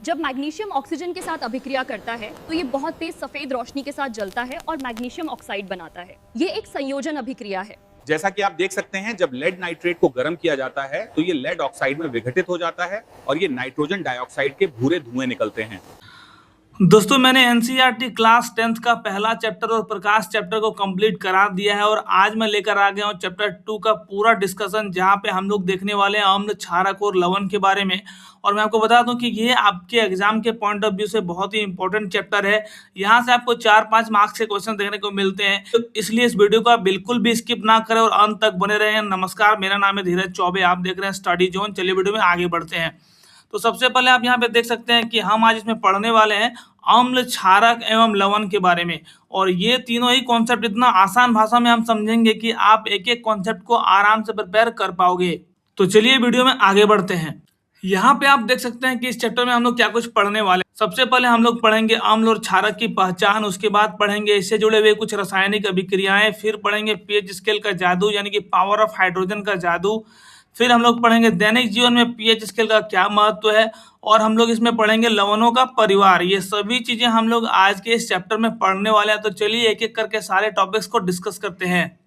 जब magnesium oxygen के साथ अभिक्रिया करता है तो ये बहुत तेज सफेद रोशनी के साथ जलता है और मैग्नीशियम ऑक्साइड बनाता है। ये एक संयोजन अभिक्रिया है। जैसा कि आप देख सकते हैं, जब लेड नाइट्रेट को गर्म किया जाता है तो ये लेड ऑक्साइड में विघटित हो जाता है और ये नाइट्रोजन डाइऑक्साइड के भूरे धुएं निकलते हैं। दोस्तों, मैंने एनसीईआरटी क्लास 10th का पहला चैप्टर और प्रकाश चैप्टर को कंप्लीट करा दिया है और आज मैं लेकर आ गया हूं चैप्टर 2 का पूरा डिस्कशन, जहां पे हम लोग देखने वाले हैं अम्ल, क्षारक और लवण के बारे में। और मैं आपको बता दूं कि ये आपके एग्जाम के पॉइंट ऑफ व्यू से बहुत ही इंपॉर्टेंट चैप्टर है। यहाँ से आपको 4-5 मार्क्स के क्वेश्चन देखने को मिलते हैं, तो इसलिए इस वीडियो को आप बिल्कुल भी स्किप ना करें और अंत तक बने रहें। नमस्कार, मेरा नाम है धीरज चौबे, आप देख रहे हैं स्टडी जोन। चलिए वीडियो में आगे बढ़ते हैं। तो सबसे पहले आप यहाँ पे देख सकते हैं कि हम आज इसमें पढ़ने वाले हैं अम्ल, क्षारक एवं लवण के बारे में। और ये तीनों ही कॉन्सेप्ट इतना आसान भाषा में हम समझेंगे कि आप एक एक कॉन्सेप्ट को आराम से प्रिपेयर कर पाओगे। तो चलिए वीडियो में आगे बढ़ते हैं। यहाँ पे आप देख सकते हैं कि इस चैप्टर में हम लोग क्या कुछ पढ़ने वाले हैं। सबसे पहले हम लोग पढ़ेंगे अम्ल और क्षारक की पहचान, उसके बाद पढ़ेंगे इससे जुड़े हुए कुछ रासायनिक अभिक्रियाएं, फिर पढ़ेंगे पीएच स्केल का जादू यानी कि पावर ऑफ हाइड्रोजन का जादू, फिर हम लोग पढ़ेंगे दैनिक जीवन में पीएच स्केल का क्या महत्व है, और हम लोग इसमें पढ़ेंगे लवणों का परिवार। ये सभी चीजें हम लोग आज के इस चैप्टर में पढ़ने वाले हैं। तो चलिए एक एक करके सारे टॉपिक्स को डिस्कस करते हैं।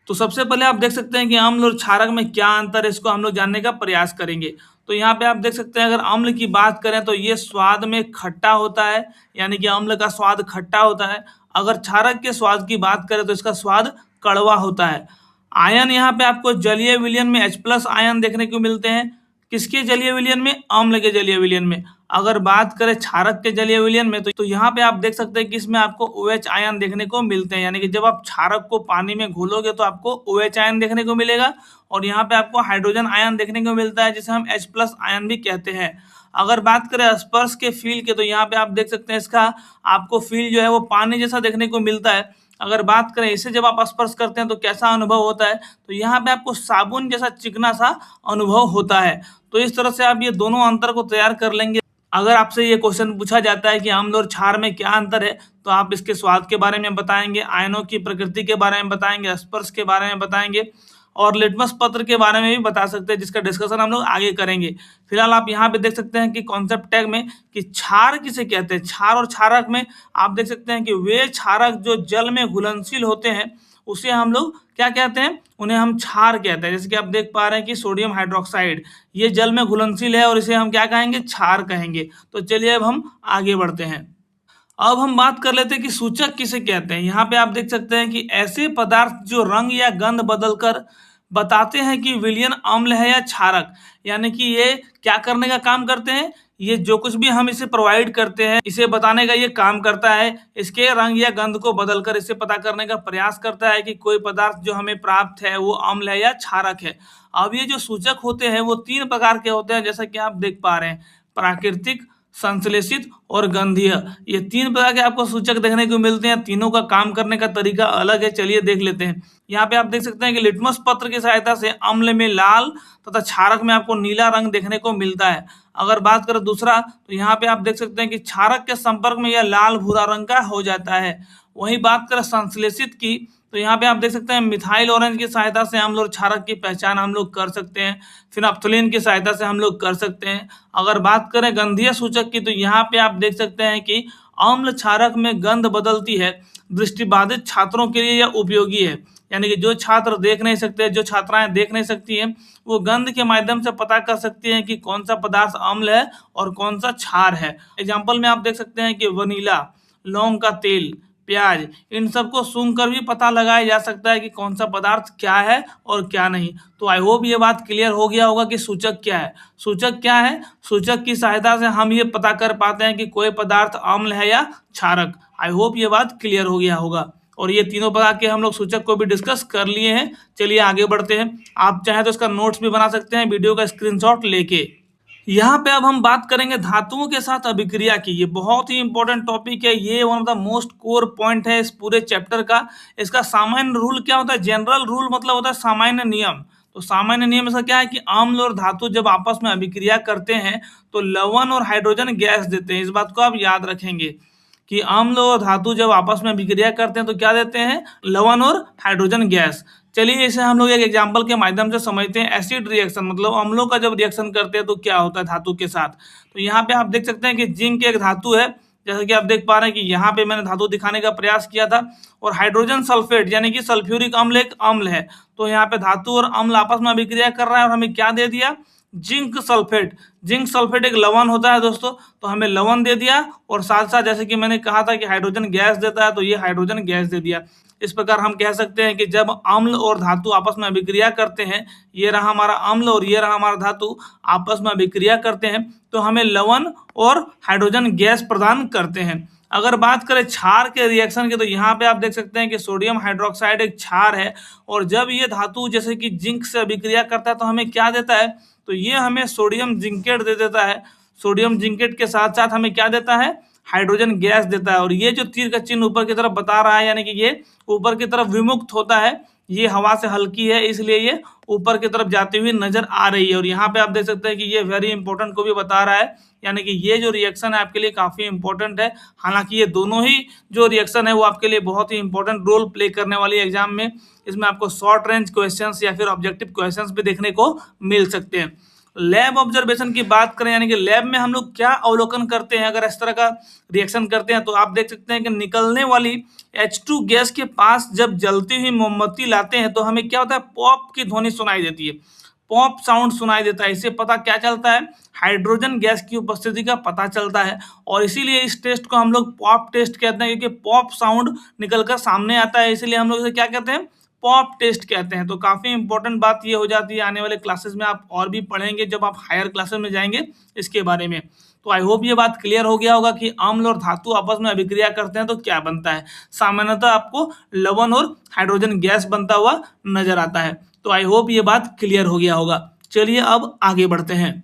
तो सबसे पहले आप देख सकते हैं कि अम्ल और क्षारक में क्या अंतर है, इसको हम लोग जानने का प्रयास करेंगे। तो यहाँ पे आप देख सकते हैं, अगर अम्ल की बात करें तो ये स्वाद में खट्टा होता है, यानी कि अम्ल का स्वाद खट्टा होता है। अगर क्षारक के स्वाद की बात करें तो इसका स्वाद कड़वा होता है। आयन यहाँ पे आपको जलीय विलयन में H+ आयन देखने को मिलते हैं। किसके जलीय विलयन में? अम्ल के जलीय विलयन में। अगर बात करें क्षारक के जलीय विलयन में तो यहाँ पे आप देख सकते हैं कि इसमें आपको OH आयन देखने को मिलते हैं, यानी कि जब आप क्षारक को पानी में घोलोगे तो आपको OH आयन देखने को मिलेगा और यहाँ पे आपको हाइड्रोजन आयन देखने को मिलता है, जिसे हम H+ आयन भी कहते हैं। अगर बात करें स्पर्श के फील के तो यहाँ पे आप देख सकते हैं इसका आपको फील जो है वो पानी जैसा देखने को मिलता है। अगर बात करें इसे जब आप स्पर्श करते हैं तो कैसा अनुभव होता है, तो यहाँ पे आपको साबुन जैसा चिकना सा अनुभव होता है। तो इस तरह से आप ये दोनों अंतर को तैयार कर लेंगे। अगर आपसे ये क्वेश्चन पूछा जाता है कि अम्ल और क्षार में क्या अंतर है, तो आप इसके स्वाद के बारे में बताएंगे, आयनों की प्रकृति के बारे में बताएंगे, स्पर्श के बारे में बताएंगे और लिटमस पत्र के बारे में भी बता सकते हैं, जिसका डिस्कशन हम लोग आगे करेंगे। फिलहाल आप यहाँ पे देख सकते हैं कि कॉन्सेप्ट टैग में कि क्षार किसे कहते हैं। क्षार और क्षारक में आप देख सकते हैं कि वे क्षारक जो जल में घुलनशील होते हैं उसे हम लोग क्या कहते हैं, उन्हें हम क्षार कहते हैं। जैसे कि आप देख पा रहे हैं कि सोडियम हाइड्रोक्साइड ये जल में घुलनशील है और इसे हम क्या कहेंगे, क्षार कहेंगे। तो चलिए अब हम आगे बढ़ते हैं। अब हम बात कर लेते हैं कि सूचक किसे कहते हैं। यहाँ पे आप देख सकते हैं कि ऐसे पदार्थ जो रंग या गंध बदलकर बताते हैं कि विलयन अम्ल है या क्षारक, यानी कि ये क्या करने का काम करते हैं, ये जो कुछ भी हम इसे प्रोवाइड करते हैं इसे बताने का ये काम करता है। इसके रंग या गंध को बदलकर इसे पता करने का प्रयास करता है कि कोई पदार्थ जो हमें प्राप्त है वो अम्ल है या क्षारक है। अब ये जो सूचक होते हैं वो 3 प्रकार के होते हैं, जैसा कि आप देख पा रहे हैं, प्राकृतिक, संश्लेषित और गंधीय। ये 3 प्रकार के आपको सूचक देखने को मिलते हैं। तीनों का काम करने का तरीका अलग है। चलिए देख लेते हैं। यहाँ पे आप देख सकते हैं कि लिटमस पत्र की सहायता से अम्ल में लाल तथा क्षारक में आपको नीला रंग देखने को मिलता है। अगर बात करें दूसरा, तो यहाँ पे आप देख सकते हैं कि क्षारक के संपर्क में यह लाल भूरा रंग का हो जाता है। वहीं बात करें संश्लेषित की, तो यहाँ पे आप देख सकते हैं मिथाइल ऑरेंज की सहायता से अम्ल और क्षारक की पहचान हम लोग कर सकते हैं। फिनाप्थलीन की सहायता से हम लोग कर सकते हैं। अगर बात करें गंधीय सूचक की, तो यहाँ पे आप देख सकते हैं कि अम्ल क्षारक में गंध बदलती है। दृष्टिबाधित छात्रों के लिए यह उपयोगी है, यानी कि जो छात्र देख नहीं सकते, जो छात्राएं देख नहीं सकती हैं, वो गंध के माध्यम से पता कर सकती हैं कि कौन सा पदार्थ अम्ल है और कौन सा क्षार है। एग्जाम्पल में आप देख सकते हैं कि वनीला, लौंग का तेल, प्याज, इन सबको सूंघ कर भी पता लगाया जा सकता है कि कौन सा पदार्थ क्या है और क्या नहीं। तो आई होप ये बात क्लियर हो गया होगा कि सूचक क्या है। सूचक क्या है? सूचक की सहायता से हम ये पता कर पाते हैं कि कोई पदार्थ अम्ल है या क्षारक। आई होप ये बात क्लियर हो गया होगा। और ये तीनों प्रकार के हम लोग सूचक को भी डिस्कस कर लिए हैं। चलिए आगे बढ़ते हैं। आप चाहें तो इसका नोट्स भी बना सकते हैं वीडियो का स्क्रीनशॉट लेके। यहाँ पे अब हम बात करेंगे धातुओं के साथ अभिक्रिया की। ये बहुत ही इंपॉर्टेंट टॉपिक है। ये one of the most core point है इस पूरे चैप्टर का। इसका सामान्य रूल क्या होता है? जनरल रूल मतलब होता है सामान्य नियम। तो सामान्य नियम इसका क्या है कि अम्ल और धातु जब आपस में अभिक्रिया करते हैं तो लवण और हाइड्रोजन गैस देते हैं। इस बात को आप याद रखेंगे। कि अम्ल और धातु जब आपस में अभिक्रिया करते हैं तो क्या देते हैं, लवण और हाइड्रोजन गैस। चलिए इसे हम लोग एक एग्जाम्पल के माध्यम से समझते हैं। एसिड रिएक्शन मतलब अम्लों का जब रिएक्शन करते हैं तो क्या होता है धातु के साथ। तो यहाँ पे आप देख सकते हैं कि जिंक एक धातु है, जैसा कि आप देख पा रहे हैं कि यहाँ पे मैंने धातु दिखाने का प्रयास किया था। और हाइड्रोजन सल्फेट यानी कि सल्फ्यूरिक अम्ल एक अम्ल है। तो यहाँ पे धातु और अम्ल आपस में अभिक्रिया कर रहा है और हमें क्या दे दिया, जिंक सल्फेट। जिंक सल्फेट एक लवण होता है दोस्तों, तो हमें लवण दे दिया और साथ साथ जैसे कि मैंने कहा था कि हाइड्रोजन गैस देता है, तो ये हाइड्रोजन गैस दे दिया। इस प्रकार हम कह सकते हैं कि जब अम्ल और धातु आपस में अभिक्रिया करते हैं, ये रहा हमारा अम्ल और ये रहा हमारा धातु, आपस में अभिक्रिया करते हैं तो हमें लवण और हाइड्रोजन गैस प्रदान करते हैं। अगर बात करें क्षार के रिएक्शन की, तो यहाँ पे आप देख सकते हैं कि सोडियम हाइड्रोक्साइड एक क्षार है और जब ये धातु जैसे कि जिंक से अभिक्रिया करता है तो हमें क्या देता है, तो ये हमें सोडियम जिंकेट दे देता है। सोडियम जिंकेट के साथ साथ हमें क्या देता है, हाइड्रोजन गैस देता है। और ये जो तीर का चिन्ह ऊपर की तरफ बता रहा है, यानी कि ये ऊपर की तरफ विमुक्त होता है, ये हवा से हल्की है इसलिए ये ऊपर की तरफ जाती हुई नजर आ रही है। और यहाँ पे आप देख सकते हैं कि ये वेरी इंपॉर्टेंट को भी बता रहा है, यानी कि ये जो रिएक्शन है आपके लिए काफी इंपॉर्टेंट है। हालांकि ये दोनों ही जो रिएक्शन है वो आपके लिए बहुत ही इंपॉर्टेंट रोल प्ले करने वाली एग्जाम में। इसमें आपको शॉर्ट रेंज क्वेश्चंस या फिर ऑब्जेक्टिव क्वेश्चंस भी देखने को मिल सकते हैं। लैब ऑब्जर्वेशन की बात करें, यानी कि लैब में हम लोग क्या अवलोकन करते हैं अगर इस तरह का रिएक्शन करते हैं, तो आप देख सकते हैं कि निकलने वाली H2 गैस के पास जब जलती हुई मोमबत्ती लाते हैं तो हमें क्या होता है, पॉप की ध्वनि सुनाई देती है, पॉप साउंड सुनाई देता है। इससे पता क्या चलता है, हाइड्रोजन गैस की उपस्थिति का पता चलता है। और इसीलिए इस टेस्ट को हम लोग पॉप टेस्ट कहते हैं, क्योंकि पॉप साउंड निकलकर सामने आता है, इसीलिए हम लोग इसे क्या कहते हैं, पॉप टेस्ट कहते हैं। तो काफी इंपॉर्टेंट बात ये हो जाती है, आने वाले क्लासेस में आप और भी पढ़ेंगे जब आप हायर क्लासेस में जाएंगे इसके बारे में। तो आई होप ये बात क्लियर हो गया होगा कि अम्ल और धातु आपस में अभिक्रिया करते हैं तो क्या बनता है। सामान्यतः आपको लवण और हाइड्रोजन गैस बनता हुआ नजर आता है। तो आई होप ये बात क्लियर हो गया होगा। चलिए अब आगे बढ़ते हैं।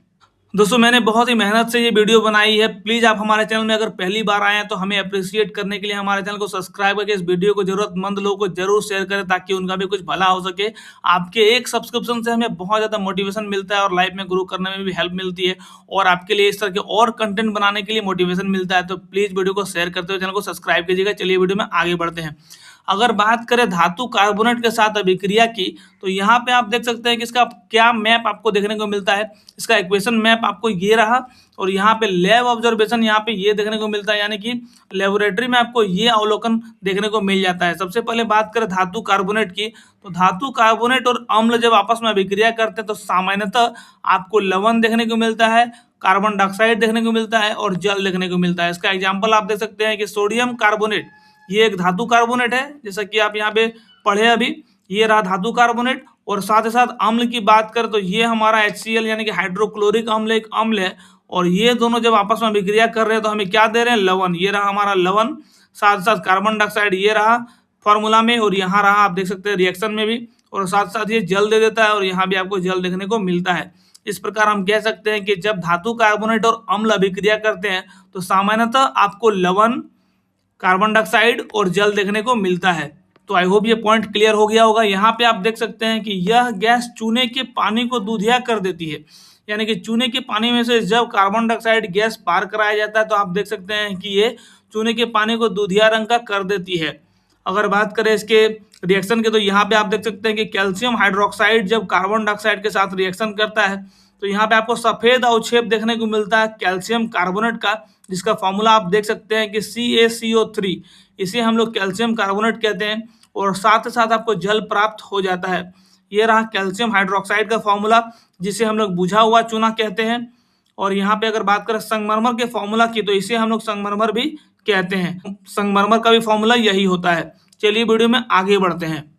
दोस्तों मैंने बहुत ही मेहनत से ये वीडियो बनाई है। प्लीज़ आप हमारे चैनल में अगर पहली बार आए हैं तो हमें अप्रिशिएट करने के लिए हमारे चैनल को सब्सक्राइब करके इस वीडियो को जरूरतमंद लोगों को जरूर शेयर करें, ताकि उनका भी कुछ भला हो सके। आपके एक सब्सक्रिप्शन से हमें बहुत ज़्यादा मोटिवेशन मिलता है और लाइफ में ग्रो करने में भी हेल्प मिलती है, और आपके लिए इस तरह के और कंटेंट बनाने के लिए मोटिवेशन मिलता है। तो प्लीज़ वीडियो को शेयर करते हुए चैनल को सब्सक्राइब कीजिएगा। चलिए वीडियो में आगे बढ़ते हैं। अगर बात करें धातु कार्बोनेट के साथ अभिक्रिया की, तो यहाँ पे आप देख सकते हैं कि इसका क्या मैप आपको देखने को मिलता है। इसका इक्वेशन मैप आपको ये रहा, और यहाँ पे लैब ऑब्जर्वेशन यहाँ पे ये देखने को मिलता है, यानी कि लेबोरेटरी में आपको ये अवलोकन देखने को मिल जाता है। सबसे पहले बात करें धातु कार्बोनेट की, तो धातु कार्बोनेट और अम्ल जब आपस में अभिक्रिया करते हैं तो सामान्यतः आपको लवण देखने को मिलता है, कार्बन डाइऑक्साइड देखने को मिलता है और जल देखने को मिलता है। इसका एग्जाम्पल आप देख सकते हैं कि सोडियम कार्बोनेट, ये एक धातु कार्बोनेट है, जैसा कि आप यहाँ पे पढ़े अभी, ये रहा धातु कार्बोनेट। और साथ ही साथ अम्ल की बात करें तो ये हमारा HCl यानी कि हाइड्रोक्लोरिक अम्ल एक अम्ल है, और ये दोनों जब आपस में अभिक्रिया कर रहे हैं तो हमें क्या दे रहे हैं, लवण। ये रहा हमारा लवण, साथ साथ कार्बन डाइऑक्साइड ये रहा फॉर्मूला में, और यहाँ रहा आप देख सकते हैं रिएक्शन में भी, और साथ साथ ये जल दे देता है और यहाँ भी आपको जल देखने को मिलता है। इस प्रकार हम कह सकते हैं कि जब धातु कार्बोनेट और अम्ल अभिक्रिया करते हैं तो सामान्यतः आपको लवण, कार्बन डाइऑक्साइड और जल देखने को मिलता है। तो आई होप ये पॉइंट क्लियर हो गया होगा। यहाँ पे आप देख सकते हैं कि यह गैस चूने के पानी को दूधिया कर देती है, यानी कि चूने के पानी में से जब कार्बन डाइऑक्साइड गैस पार कराया जाता है तो आप देख सकते हैं कि ये चूने के पानी को दूधिया रंग का कर देती है। अगर बात करें इसके रिएक्शन के, तो यहाँ पे आप देख सकते हैं कि कैल्शियम हाइड्रोक्साइड जब कार्बन डाइऑक्साइड के साथ रिएक्शन करता है तो यहाँ पे आपको सफेद अवक्षेप देखने को मिलता है कैल्शियम कार्बोनेट का, जिसका फॉर्मूला आप देख सकते हैं कि CaCO3, इसे हम लोग कैल्शियम कार्बोनेट कहते हैं, और साथ ही साथ आपको जल प्राप्त हो जाता है। ये रहा कैल्शियम हाइड्रोक्साइड का फॉर्मूला, जिसे हम लोग बुझा हुआ चूना कहते हैं। और यहाँ पे अगर बात करें संगमरमर के फॉर्मूला की, तो इसे हम लोग संगमरमर भी कहते हैं। संगमरमर का भी फॉर्मूला यही होता है। चलिए वीडियो में आगे बढ़ते हैं।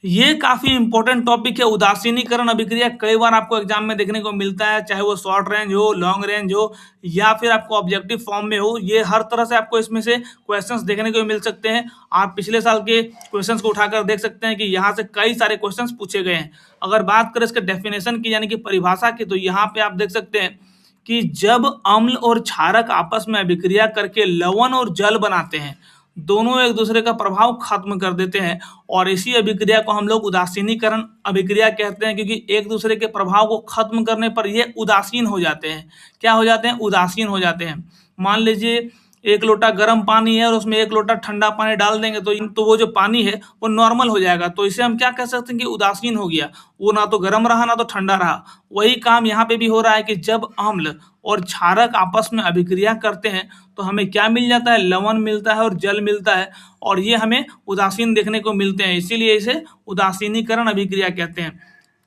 ये काफी इंपॉर्टेंट टॉपिक है, उदासीनीकरण अभिक्रिया। कई बार आपको एग्जाम में देखने को मिलता है, चाहे वो शॉर्ट रेंज हो, लॉन्ग रेंज हो, या फिर आपको ऑब्जेक्टिव फॉर्म में हो। ये हर तरह से आपको इसमें से क्वेश्चंस देखने को मिल सकते हैं। आप पिछले साल के क्वेश्चंस को उठाकर देख सकते हैं कि यहाँ से कई सारे क्वेश्चंस पूछे गए हैं। अगर बात करें इसके डेफिनेशन की, यानी कि परिभाषा की, तो यहाँ पे आप देख सकते हैं कि जब अम्ल और क्षारक आपस में अभिक्रिया करके लवण और जल बनाते हैं, दोनों एक दूसरे का प्रभाव खत्म कर देते हैं, और इसी अभिक्रिया को हम लोग उदासीनीकरण अभिक्रिया कहते हैं, क्योंकि एक दूसरे के प्रभाव को खत्म करने पर ये उदासीन हो जाते हैं। क्या हो जाते हैं? उदासीन हो जाते हैं। मान लीजिए 1 लोटा गर्म पानी है और उसमें 1 लोटा ठंडा पानी डाल देंगे तो वो जो पानी है वो नॉर्मल हो जाएगा। तो इसे हम क्या कह सकते हैं कि उदासीन हो गया, वो ना तो गर्म रहा ना तो ठंडा रहा। वही काम यहाँ पे भी हो रहा है कि जब अम्ल और क्षारक आपस में अभिक्रिया करते हैं तो हमें क्या मिल जाता है, लवण मिलता है और जल मिलता है, और ये हमें उदासीन देखने को मिलते हैं, इसीलिए इसे उदासीनीकरण अभिक्रिया कहते हैं।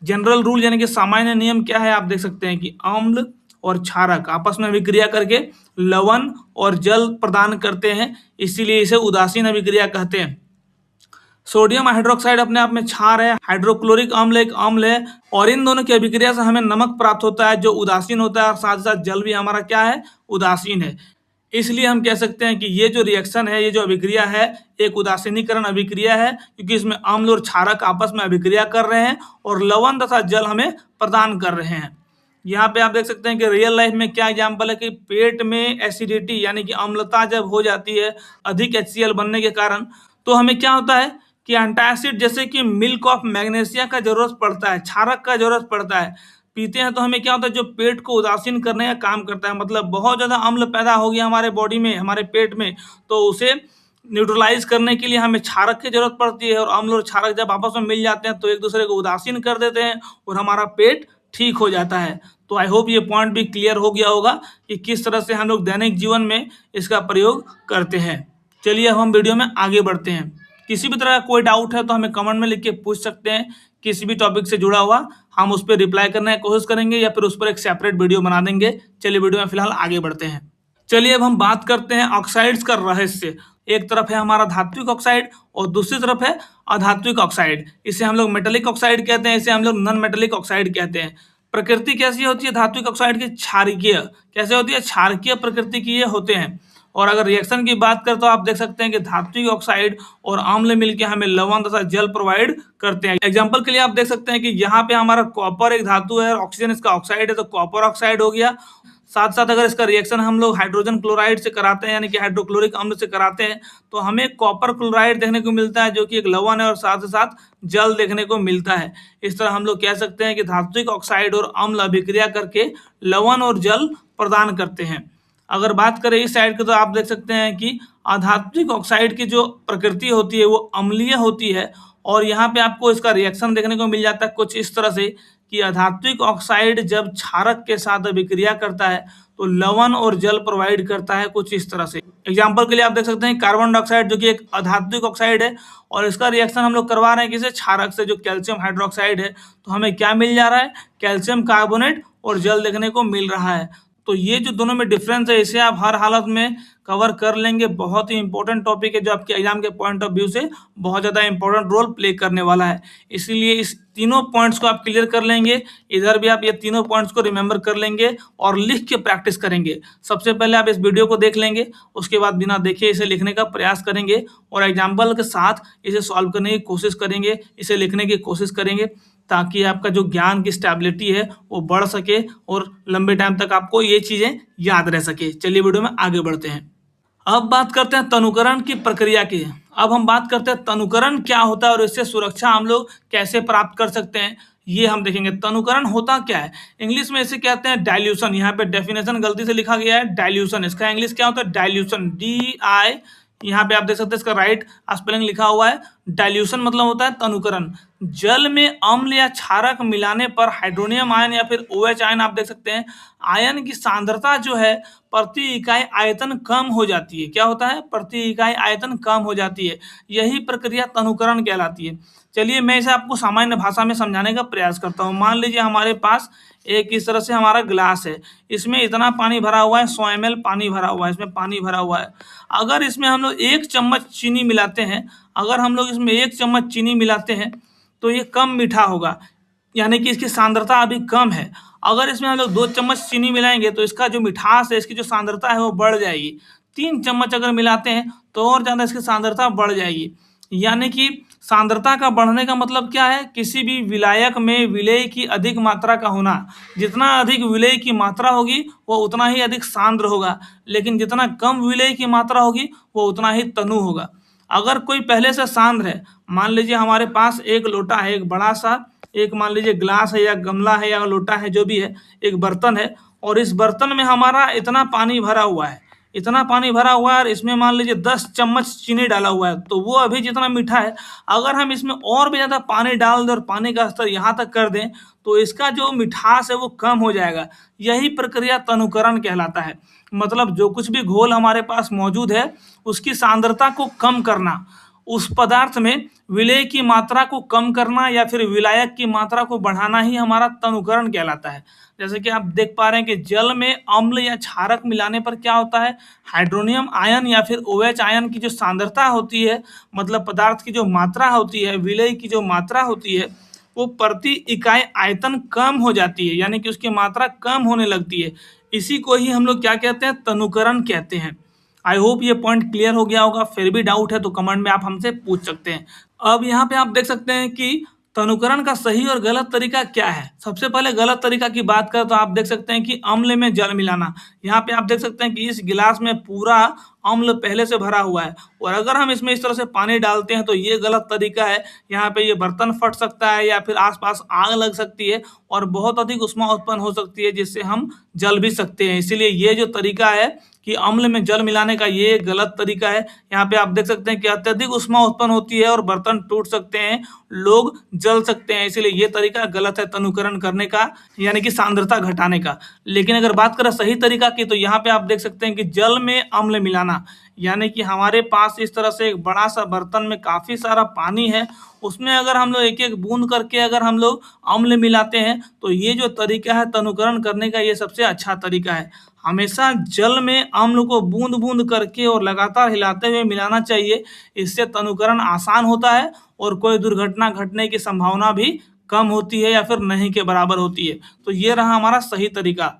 जनरल रूल यानी कि सामान्य नियम क्या है, आप देख सकते हैं कि अम्ल और क्षारक आपस में अभिक्रिया करके लवण और जल प्रदान करते हैं, इसीलिए इसे उदासीन अभिक्रिया कहते हैं। सोडियम हाइड्रोक्साइड अपने आप में क्षार है, हाइड्रोक्लोरिक अम्ल एक अम्ल है, और इन दोनों की अभिक्रिया से हमें नमक प्राप्त होता है जो उदासीन होता है, और साथ साथ जल भी हमारा क्या है, उदासीन है। इसलिए हम कह सकते हैं कि ये जो रिएक्शन है, ये जो अभिक्रिया है, एक उदासीनीकरण अभिक्रिया है, क्योंकि इसमें अम्ल और क्षारक आपस में अभिक्रिया कर रहे हैं और लवण तथा जल हमें प्रदान कर रहे हैं। यहाँ पे आप देख सकते हैं कि रियल लाइफ में क्या एग्जाम्पल है कि पेट में एसिडिटी यानी कि अम्लता जब हो जाती है अधिक HCl बनने के कारण, तो हमें क्या होता है कि एंटासिड जैसे कि मिल्क ऑफ मैग्नीशिया का जरूरत पड़ता है, क्षारक का जरूरत पड़ता है, पीते हैं तो हमें क्या होता है, जो पेट को उदासीन करने का काम करता है। मतलब बहुत ज़्यादा अम्ल पैदा हो गया हमारे बॉडी में, हमारे पेट में, तो उसे न्यूट्रलाइज करने के लिए हमें क्षारक की जरूरत पड़ती है, और अम्ल और क्षारक जब आपस में मिल जाते हैं तो एक दूसरे को उदासीन कर देते हैं और हमारा पेट ठीक हो जाता है। तो आई होप ये पॉइंट भी क्लियर हो गया होगा कि किस तरह से हम लोग दैनिक जीवन में इसका प्रयोग करते हैं। चलिए अब हम वीडियो में आगे बढ़ते हैं। किसी भी तरह का कोई डाउट है तो हमें कमेंट में लिख के पूछ सकते हैं, किसी भी टॉपिक से जुड़ा हुआ हम उस पर रिप्लाई करने की कोशिश करेंगे या फिर उस पर एक सेपरेट वीडियो बना देंगे। चलिए वीडियो में फिलहाल आगे बढ़ते हैं। चलिए अब हम बात करते हैं ऑक्साइड्स का रहस्य। एक तरफ है हमारा धात्विक ऑक्साइड और दूसरी तरफ है अधात्विक ऑक्साइड। इसे हम लोग मेटेलिक ऑक्साइड कहते हैं, इसे हम लोग नॉन मेटेलिक ऑक्साइड कहते हैं। प्रकृति कैसी होती है धात्विक ऑक्साइड की, क्षारकीय। कैसे होती है, क्षारकीय प्रकृति की ये होते हैं। और अगर रिएक्शन की बात करें तो आप देख सकते हैं कि धात्विक ऑक्साइड और अम्ल मिलकर हमें लवण तथा जल प्रोवाइड करते हैं। एग्जांपल के लिए आप देख सकते हैं कि यहाँ पे हमारा कॉपर एक धातु है और ऑक्सीजन इसका ऑक्साइड है, तो कॉपर ऑक्साइड हो गया। साथ साथ अगर इसका रिएक्शन हम लोग हाइड्रोजन क्लोराइड से कराते हैं यानी कि हाइड्रोक्लोरिक अम्ल से कराते हैं तो हमें कॉपर क्लोराइड देखने को मिलता है जो कि एक लवण है, और साथ ही साथ जल देखने को मिलता है। इस तरह हम लोग कह सकते हैं कि धात्विक ऑक्साइड और अम्ल अभिक्रिया करके लवण और जल प्रदान करते हैं। अगर बात करें इस साइड की तो आप देख सकते हैं कि अधात्विक ऑक्साइड की जो प्रकृति होती है वो अम्लीय होती है, और यहाँ पे आपको इसका रिएक्शन देखने को मिल जाता है कुछ इस तरह से कि अधात्विक ऑक्साइड जब क्षारक के साथ अभिक्रिया करता है तो लवण और जल प्रोवाइड करता है कुछ इस तरह से। एग्जाम्पल के लिए आप देख सकते हैं कार्बन डाइऑक्साइड जो कि एक अधात्विक ऑक्साइड है, और इसका रिएक्शन हम लोग करवा रहे हैं किसे, क्षारक से, जो कैल्शियम हाइड्रोक्साइड है। तो हमें क्या मिल जा रहा है, कैल्शियम कार्बोनेट और जल देखने को मिल रहा है। तो ये जो दोनों में डिफरेंस है इसे आप हर हालत में कवर कर लेंगे। बहुत ही इंपॉर्टेंट टॉपिक है जो आपके एग्जाम के पॉइंट ऑफ व्यू से बहुत ज़्यादा इंपॉर्टेंट रोल प्ले करने वाला है। इसीलिए इस तीनों पॉइंट्स को आप क्लियर कर लेंगे। इधर भी आप ये तीनों पॉइंट्स को रिमेंबर कर लेंगे और लिख के प्रैक्टिस करेंगे। सबसे पहले आप इस वीडियो को देख लेंगे, उसके बाद बिना देखे इसे लिखने का प्रयास करेंगे और एग्जाम्पल के साथ इसे सॉल्व करने की कोशिश करेंगे, इसे लिखने की कोशिश करेंगे, ताकि आपका जो ज्ञान की स्टेबिलिटी है वो बढ़ सके और लंबे टाइम तक आपको ये चीज़ें याद रह सके। चलिए वीडियो में आगे बढ़ते हैं। अब बात करते हैं तनुकरण की प्रक्रिया की। अब हम बात करते हैं तनुकरण क्या होता है और इससे सुरक्षा हम लोग कैसे प्राप्त कर सकते हैं, ये हम देखेंगे। तनुकरण होता क्या है, इंग्लिश में इसे कहते हैं डाइल्यूशन। यहाँ पे डेफिनेशन गलती से लिखा गया है डाइल्यूशन, इसका इंग्लिश क्या होता है, डाइल्यूशन, DI। यहाँ पे आप देख सकते हैं इसका राइट स्पेलिंग लिखा हुआ है। डाइल्यूशन मतलब होता है तनुकरण। जल में अम्ल या क्षारक मिलाने पर हाइड्रोनियम आयन या फिर OH आयन, आप देख सकते हैं आयन की सांद्रता जो है प्रति इकाई आयतन कम हो जाती है। क्या होता है, प्रति इकाई आयतन कम हो जाती है। यही प्रक्रिया तनुकरण कहलाती है। चलिए मैं इसे आपको सामान्य भाषा में समझाने का प्रयास करता हूँ। मान लीजिए हमारे पास एक इस तरह से हमारा ग्लास है, इसमें इतना पानी भरा हुआ है, 100 ml पानी भरा हुआ है, इसमें पानी भरा हुआ है। अगर इसमें हम लोग 1 चम्मच चीनी मिलाते हैं, अगर हम लोग इसमें 1 चम्मच चीनी मिलाते हैं तो ये कम मीठा होगा, यानी कि इसकी सांद्रता अभी कम है। अगर इसमें हम लोग 2 चम्मच चीनी मिलाएंगे तो इसका जो मिठास है, इसकी जो सांद्रता है वो बढ़ जाएगी। 3 चम्मच अगर मिलाते हैं तो और ज़्यादा इसकी सांद्रता बढ़ जाएगी। यानी कि सांद्रता का बढ़ने का मतलब क्या है, किसी भी विलायक में विलेय की अधिक मात्रा का होना। जितना अधिक विलेय की मात्रा होगी वो उतना ही अधिक सांद्र होगा, लेकिन जितना कम विलेय की मात्रा होगी वो उतना ही तनु होगा। अगर कोई पहले से सांद्र है, मान लीजिए हमारे पास एक लोटा है, एक बड़ा सा, एक मान लीजिए ग्लास है या गमला है या लोटा है, जो भी है, एक बर्तन है, और इस बर्तन में हमारा इतना पानी भरा हुआ है, इतना पानी भरा हुआ है और इसमें मान लीजिए 10 चम्मच चीनी डाला हुआ है, तो वो अभी जितना मीठा है, अगर हम इसमें और भी ज़्यादा पानी डाल दें और पानी का स्तर यहाँ तक कर दें, तो इसका जो मिठास है वो कम हो जाएगा। यही प्रक्रिया तनुकरण कहलाता है। मतलब जो कुछ भी घोल हमारे पास मौजूद है, उसकी सांद्रता को कम करना, उस पदार्थ में विलेय की मात्रा को कम करना या फिर विलायक की मात्रा को बढ़ाना ही हमारा तनुकरण कहलाता है। जैसे कि आप देख पा रहे हैं कि जल में अम्ल या क्षारक मिलाने पर क्या होता है, हाइड्रोनियम आयन या फिर OH आयन की जो सांद्रता होती है, मतलब पदार्थ की जो मात्रा होती है, विलेय की जो मात्रा होती है, वो प्रति इकाई आयतन कम हो जाती है, यानी कि उसकी मात्रा कम होने लगती है। इसी को ही हम लोग क्या कहते हैं, तनुकरण कहते हैं। आई होप ये पॉइंट क्लियर हो गया होगा। फिर भी डाउट है तो कमेंट में आप हमसे पूछ सकते हैं। अब यहाँ पे आप देख सकते हैं कि तनुकरण का सही और गलत तरीका क्या है। सबसे पहले गलत तरीका की बात करें तो आप देख सकते हैं कि अम्ल में जल मिलाना। यहाँ पे आप देख सकते हैं कि इस गिलास में पूरा अम्ल पहले से भरा हुआ है और अगर हम इसमें इस तरह से पानी डालते हैं तो ये गलत तरीका है। यहाँ पे ये बर्तन फट सकता है या फिर आसपास आग लग सकती है और बहुत अधिक उष्मा उत्पन्न हो सकती है, जिससे हम जल भी सकते हैं। इसीलिए ये जो तरीका है कि अम्ल में जल मिलाने का, ये गलत तरीका है। यहाँ पे आप देख सकते हैं कि अत्यधिक उष्मा उत्पन्न होती है और बर्तन टूट सकते हैं, लोग जल सकते हैं। इसीलिए ये तरीका गलत है तनुकरण करने का, यानी कि सांद्रता घटाने का। लेकिन अगर बात करें सही तरीका की, तो यहाँ पे आप देख सकते हैं कि जल में अम्ल मिलाना, यानी कि हमारे पास इस तरह से एक बड़ा सा बर्तन में काफी सारा पानी है, उसमें अगर हम लोग एक एक बूंद करके अगर हम लोग अम्ल मिलाते हैं, तो ये जो तरीका है तनुकरण करने का, ये सबसे अच्छा तरीका है। हमेशा जल में अम्ल को बूंद बूंद करके और लगातार हिलाते हुए मिलाना चाहिए। इससे तनुकरण आसान होता है और कोई दुर्घटना घटने की संभावना भी कम होती है या फिर नहीं के बराबर होती है। तो ये रहा हमारा सही तरीका।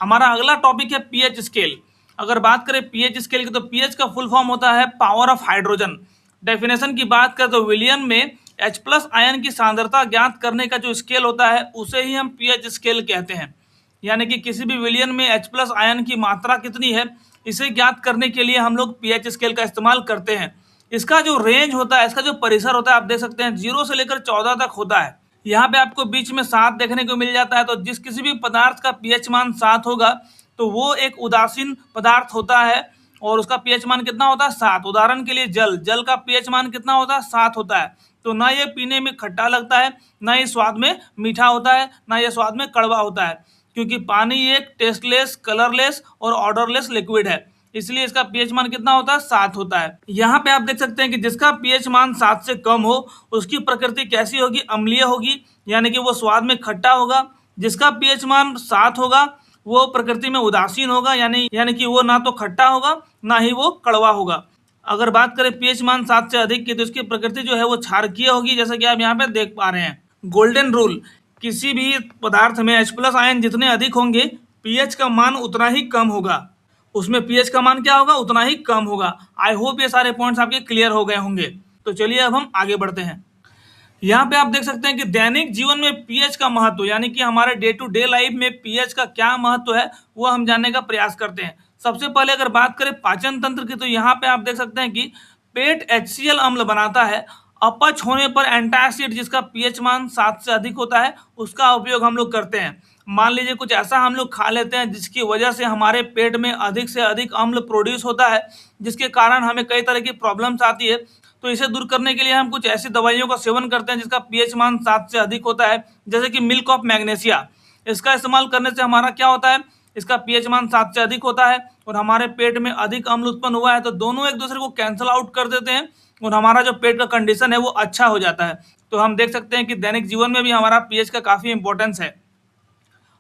हमारा अगला टॉपिक है पीएच स्केल। अगर बात करें पीएच स्केल की, तो पीएच का फुल फॉर्म होता है पावर ऑफ हाइड्रोजन। डेफिनेशन की बात करें तो विलियन में H+ आयन की सांद्रता ज्ञात करने का जो स्केल होता है, उसे ही हम पीएच स्केल कहते हैं। यानी कि किसी भी विलियन में H+ आयन की मात्रा कितनी है, इसे ज्ञात करने के लिए हम लोग पीएच स्केल का इस्तेमाल करते हैं। इसका जो रेंज होता है, इसका जो परिसर होता है, आप देख सकते हैं 0 से लेकर 14 तक होता है। यहाँ पे आपको बीच में 7 देखने को मिल जाता है। तो जिस किसी भी पदार्थ का पीएच मान 7 होगा, तो वो एक उदासीन पदार्थ होता है और उसका पीएच मान कितना होता है, 7। उदाहरण के लिए जल का पीएच मान कितना होता है, 7 होता है। तो ना ये पीने में खट्टा लगता है, ना ये स्वाद में मीठा होता है, ना ये स्वाद में कड़वा होता है, क्योंकि पानी एक टेस्टलेस, कलरलेस और ऑर्डरलेस लिक्विड है। इसलिए इसका पीएच मान कितना होता है, 7 होता है। यहाँ पे आप देख सकते हैं कि जिसका पीएच मान 7 से कम हो, उसकी प्रकृति कैसी होगी, अम्लीय होगी, यानी कि वो स्वाद में खट्टा होगा। जिसका पीएच मान 7 होगा, वो प्रकृति में उदासीन होगा, यानी कि वो ना तो खट्टा होगा, ना ही वो कड़वा होगा। अगर बात करें पीएच मान 7 से अधिक की, तो इसकी प्रकृति जो है वो क्षारकीय होगी, जैसा कि आप यहाँ पे देख पा रहे हैं। गोल्डन रूल, किसी भी पदार्थ में H+ आयन जितने अधिक होंगे, पीएच का मान उतना ही कम होगा। उसमें पीएच का मान क्या होगा, उतना ही कम होगा। आई होप ये सारे पॉइंट्स आपके क्लियर हो गए होंगे। तो चलिए अब हम आगे बढ़ते हैं। यहाँ पे आप देख सकते हैं कि दैनिक जीवन में पीएच का महत्व, यानी कि हमारे डे टू डे लाइफ में पीएच का क्या महत्व है, वो हम जानने का प्रयास करते हैं। सबसे पहले अगर बात करें पाचन तंत्र की, तो यहाँ पे आप देख सकते हैं कि पेट HCl अम्ल बनाता है। अपच होने पर एंटासिड, जिसका पीएच मान 7 से अधिक होता है, उसका उपयोग हम लोग करते हैं। मान लीजिए कुछ ऐसा हम लोग खा लेते हैं जिसकी वजह से हमारे पेट में अधिक से अधिक अम्ल प्रोड्यूस होता है, जिसके कारण हमें कई तरह की प्रॉब्लम्स आती है। तो इसे दूर करने के लिए हम कुछ ऐसी दवाइयों का सेवन करते हैं जिसका पीएच मान 7 से अधिक होता है, जैसे कि मिल्क ऑफ मैग्नीशिया। इसका इस्तेमाल करने से हमारा क्या होता है, इसका पीएच मान 7 से अधिक होता है और हमारे पेट में अधिक अम्ल उत्पन्न हुआ है, तो दोनों एक दूसरे को कैंसिल आउट कर देते हैं और हमारा जो पेट का कंडीशन है वो अच्छा हो जाता है। तो हम देख सकते हैं कि दैनिक जीवन में भी हमारा पीएच का काफी इंपॉर्टेंस है।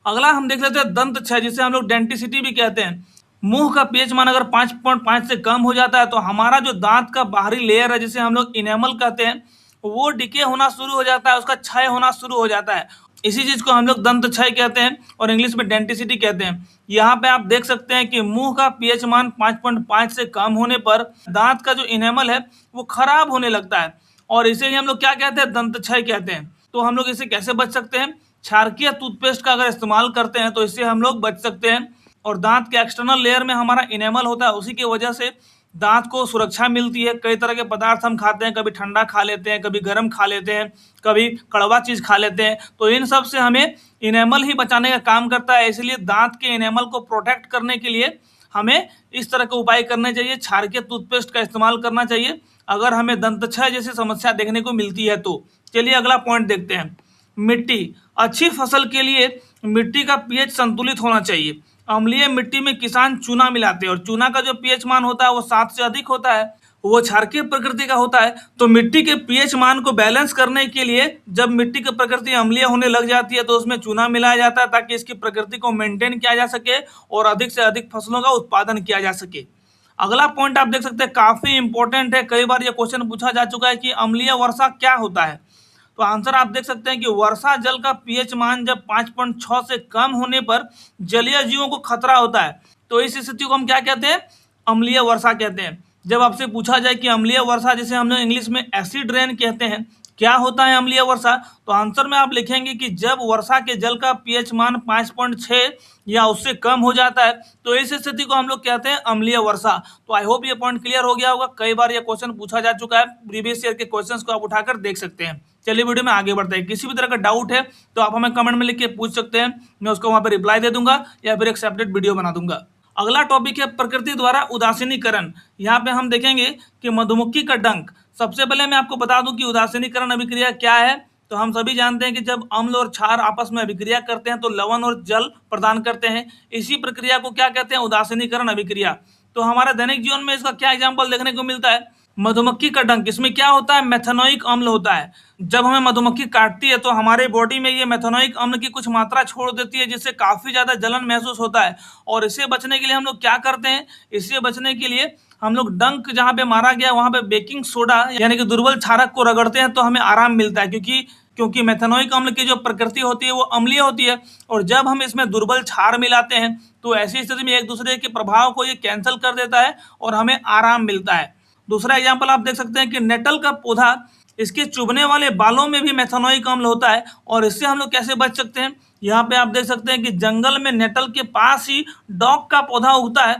अगला हम देख लेते हैं दंत क्षय, जिसे हम लोग डेंटिसिटी भी कहते हैं। मुंह का पीएच मान अगर 5.5 से कम हो जाता है, तो हमारा जो दांत का बाहरी लेयर है, जिसे हम लोग इनेमल कहते हैं, वो डिके होना शुरू हो जाता है, उसका क्षय होना शुरू हो जाता है। इसी चीज को हम लोग दंत क्षय कहते हैं और इंग्लिश में डेंटिसिटी कहते हैं। यहाँ पे आप देख सकते हैं कि मुंह का पीएच मान 5.5 से कम होने पर दांत का जो इनेमल है वो खराब होने लगता है और इसे ही हम लोग क्या कहते हैं, दंत क्षय कहते हैं। तो हम लोग इसे कैसे बच सकते हैं, क्षारकीय टूथपेस्ट का अगर इस्तेमाल करते हैं तो इससे हम लोग बच सकते हैं। और दांत के एक्सटर्नल लेयर में हमारा इनेमल होता है, उसी की वजह से दांत को सुरक्षा मिलती है। कई तरह के पदार्थ हम खाते हैं, कभी ठंडा खा लेते हैं, कभी गर्म खा लेते हैं, कभी कड़वा चीज़ खा लेते हैं, तो इन सब से हमें इनेमल ही बचाने का काम करता है। इसलिए दांत के इनेमल को प्रोटेक्ट करने के लिए हमें इस तरह के उपाय करने चाहिए, क्षारकीय टूथपेस्ट का इस्तेमाल करना चाहिए अगर हमें दंतक्षय जैसी समस्या देखने को मिलती है तो। चलिए अगला पॉइंट देखते हैं। मिट्टी, अच्छी फसल के लिए मिट्टी का पीएच संतुलित होना चाहिए। अम्लीय मिट्टी में किसान चूना मिलाते हैं और चूना का जो पीएच मान होता है वो 7 से अधिक होता है, वो क्षारकीय प्रकृति का होता है। तो मिट्टी के पीएच मान को बैलेंस करने के लिए जब मिट्टी की प्रकृति अम्लीय होने लग जाती है तो उसमें चूना मिलाया जाता है ताकि इसकी प्रकृति को मेंटेन किया जा सके और अधिक से अधिक फसलों का उत्पादन किया जा सके। अगला पॉइंट आप देख सकते हैं, काफी इंपॉर्टेंट है, कई बार यह क्वेश्चन पूछा जा चुका है कि अम्लीय वर्षा क्या होता है। तो आंसर आप देख सकते हैं कि वर्षा जल का पीएच मान जब 5.6 से कम होने पर जलीय जीवों को खतरा होता है। तो इस स्थिति को हम क्या कहते हैं? अम्लीय वर्षा कहते हैं। जब आपसे पूछा जाए कि अम्लीय वर्षा, जिसे हम लोग इंग्लिश में एसिड रेन कहते हैं, क्या होता है अम्लीय वर्षा, तो आंसर में आप लिखेंगे कि जब वर्षा के जल का पीएच मान 5.6 या उससे कम हो जाता है तो इस स्थिति को हम लोग कहते हैं अम्लीय वर्षा। तो आई होप ये पॉइंट क्लियर हो गया होगा, कई बार ये क्वेश्चन पूछा जा चुका है, प्रीवियस ईयर के क्वेश्चंस को आप उठाकर देख सकते हैं। चलिए वीडियो में आगे बढ़ते हैं। किसी भी तरह का डाउट है तो आप हमें कमेंट में लिख के पूछ सकते हैं, मैं उसको वहां पर रिप्लाई दे दूंगा या फिर एक सेपरेट वीडियो बना दूंगा। अगला टॉपिक है प्रकृति द्वारा उदासीनीकरण। यहाँ पे हम देखेंगे कि मधुमक्खी का डंक। सबसे पहले मैं आपको बता दूं कि उदासीनीकरण अभिक्रिया क्या है। तो हम सभी जानते हैं कि जब अम्ल और क्षार आपस में अभिक्रिया करते हैं तो लवण और जल प्रदान करते हैं। इसी प्रक्रिया को क्या कहते हैं? उदासीनीकरण अभिक्रिया। तो हमारे दैनिक जीवन में इसका क्या एग्जाम्पल देखने को मिलता है? मधुमक्खी का डंक, इसमें क्या होता है? मेथेनोइक अम्ल होता है। जब हमें मधुमक्खी काटती है तो हमारे बॉडी में ये मेथेनोइक अम्ल की कुछ मात्रा छोड़ देती है जिससे काफी ज्यादा जलन महसूस होता है। और इससे बचने के लिए हम लोग क्या करते हैं? इससे बचने के लिए हम लोग डंक जहाँ पे मारा गया वहां पे बेकिंग सोडा यानी कि दुर्बल क्षारक को रगड़ते हैं तो हमें आराम मिलता है, क्योंकि मेथेनोइक अम्ल की जो प्रकृति होती है वो अम्लीय होती है। और जब हम इसमें दुर्बल क्षार मिलाते हैं तो ऐसी स्थिति में एक दूसरे के प्रभाव को ये कैंसिल कर देता है और हमें आराम मिलता है। दूसरा एग्जाम्पल आप देख सकते हैं कि नेटल का पौधा, इसके चुभने वाले बालों में भी मेथेनोइक अम्ल होता है। और इससे हम लोग कैसे बच सकते हैं? यहाँ पे आप देख सकते हैं कि जंगल में नेटल के पास ही डॉग का पौधा उगता है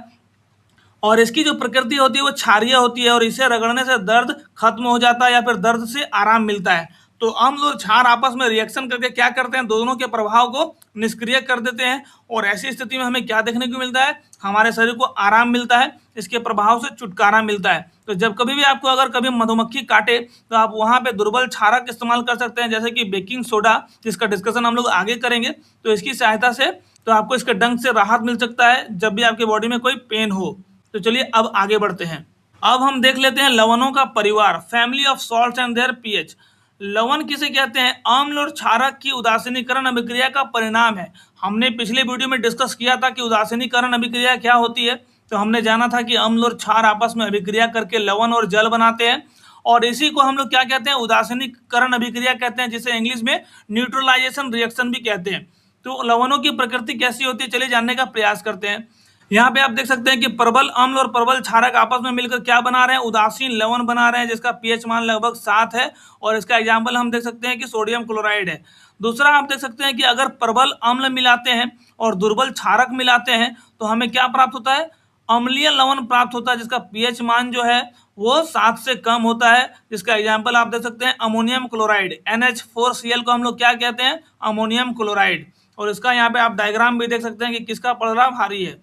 और इसकी जो प्रकृति होती है वो क्षारीय होती है और इसे रगड़ने से दर्द खत्म हो जाता है या फिर दर्द से आराम मिलता है। तो अम्ल और क्षार आपस में रिएक्शन करके क्या करते हैं? दोनों के प्रभाव को निष्क्रिय कर देते हैं और ऐसी स्थिति में हमें क्या देखने को मिलता है? हमारे शरीर को आराम मिलता है, इसके प्रभाव से छुटकारा मिलता है। तो जब कभी भी आपको अगर कभी मधुमक्खी काटे तो आप वहां पे दुर्बल क्षारक इस्तेमाल कर सकते हैं, जैसे कि बेकिंग सोडा, जिसका डिस्कशन हम लोग आगे करेंगे। तो इसकी सहायता से तो आपको इसके डंक से राहत मिल सकता है जब भी आपके बॉडी में कोई पेन हो। तो चलिए अब आगे बढ़ते हैं। अब हम देख लेते हैं लवणों का परिवार, family of salts and their pH. लवण किसे कहते हैं? अम्ल और क्षारक की उदासीनीकरण अभिक्रिया का परिणाम है। हमने पिछले वीडियो में डिस्कस किया था कि उदासीनीकरण अभिक्रिया क्या होती है। तो हमने जाना था कि अम्ल और क्षार आपस में अभिक्रिया करके लवण और जल बनाते हैं और इसी को हम लोग क्या कहते हैं? उदासीनीकरण अभिक्रिया कहते हैं, जिसे इंग्लिश में न्यूट्रलाइजेशन रिएक्शन भी कहते हैं। तो लवणों की प्रकृति कैसी होती है, चलिए जानने का प्रयास करते हैं। यहाँ पे आप देख सकते हैं कि प्रबल अम्ल और प्रबल क्षारक आपस में मिलकर क्या बना रहे हैं? उदासीन लवण बना रहे हैं, जिसका पीएच मान लगभग 7 है और इसका एग्जाम्पल हम देख सकते हैं कि सोडियम क्लोराइड है। दूसरा आप देख सकते हैं कि अगर प्रबल अम्ल मिलाते हैं और दुर्बल क्षारक मिलाते हैं तो हमें क्या प्राप्त होता है? अम्लीय लवण प्राप्त होता है, जिसका पीएच मान जो है वो 7 से कम होता है। जिसका एग्जाम्पल आप देख सकते हैं अमोनियम क्लोराइड, NH4Cl को हम लोग क्या कहते हैं? Ammonium chloride. और इसका यहाँ पे आप डायग्राम भी देख सकते हैं कि किसका पलड़ा भारी है।